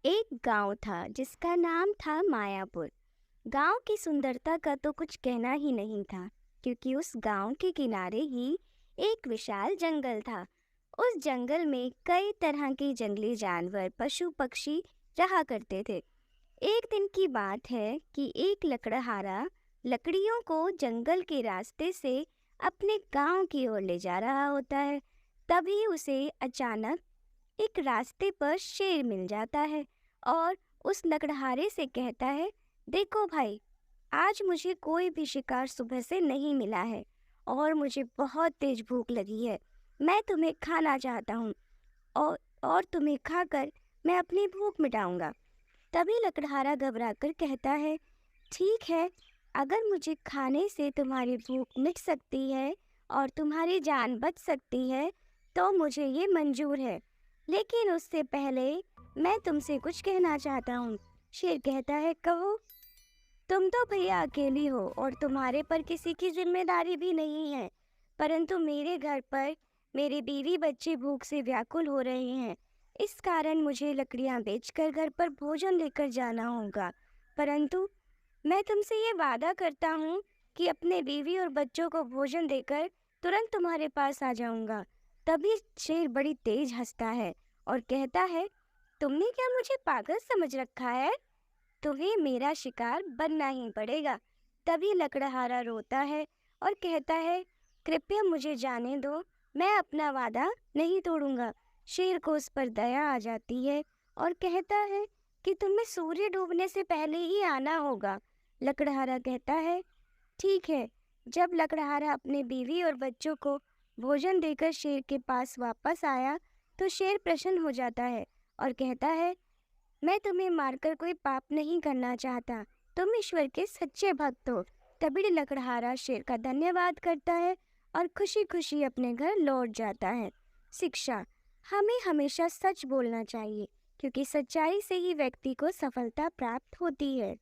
एक गांव था जिसका नाम था मायापुर। गांव की सुंदरता का तो कुछ कहना ही नहीं था, क्योंकि उस गांव के किनारे ही एक विशाल जंगल था। उस जंगल में कई तरह के जंगली जानवर, पशु पक्षी रहा करते थे। एक दिन की बात है कि एक लकड़हारा लकड़ियों को जंगल के रास्ते से अपने गांव की ओर ले जा रहा होता है। तभी उसे अचानक एक रास्ते पर शेर मिल जाता है और उस लकड़हारे से कहता है, देखो भाई, आज मुझे कोई भी शिकार सुबह से नहीं मिला है और मुझे बहुत तेज भूख लगी है। मैं तुम्हें खाना चाहता हूँ और और तुम्हें खाकर मैं अपनी भूख मिटाऊंगा। तभी लकड़हारा घबराकर कहता है, ठीक है, अगर मुझे खाने से तुम्हारी भूख मिट सकती है और तुम्हारी जान बच सकती है तो मुझे ये मंजूर है। लेकिन उससे पहले मैं तुमसे कुछ कहना चाहता हूँ। शेर कहता है, कहो। तुम तो भैया अकेली हो और तुम्हारे पर किसी की जिम्मेदारी भी नहीं है, परंतु मेरे घर पर मेरे बीवी बच्चे भूख से व्याकुल हो रहे हैं। इस कारण मुझे लकड़ियां बेचकर घर पर भोजन लेकर जाना होगा। परंतु मैं तुमसे ये वादा करता हूँ कि अपने बीवी और बच्चों को भोजन देकर तुरंत तुम्हारे पास आ जाऊंगा। तभी शेर बड़ी तेज हंसता है और कहता है, तुमने क्या मुझे पागल समझ रखा है? तुम्हें मेरा शिकार बनना ही पड़ेगा। तभी लकड़हारा रोता है और कहता है, कृपया मुझे जाने दो, मैं अपना वादा नहीं तोड़ूंगा। शेर को उस पर दया आ जाती है और कहता है कि तुम्हें सूर्य डूबने से पहले ही आना होगा। लकड़हारा कहता है, ठीक है। जब लकड़हारा अपने बीवी और बच्चों को भोजन देकर शेर के पास वापस आया तो शेर प्रसन्न हो जाता है और कहता है, मैं तुम्हें मारकर कोई पाप नहीं करना चाहता, तुम ईश्वर के सच्चे भक्त हो। तभी लकड़हारा शेर का धन्यवाद करता है और खुशी खुशी अपने घर लौट जाता है। शिक्षा: हमें हमेशा सच बोलना चाहिए, क्योंकि सच्चाई से ही व्यक्ति को सफलता प्राप्त होती है।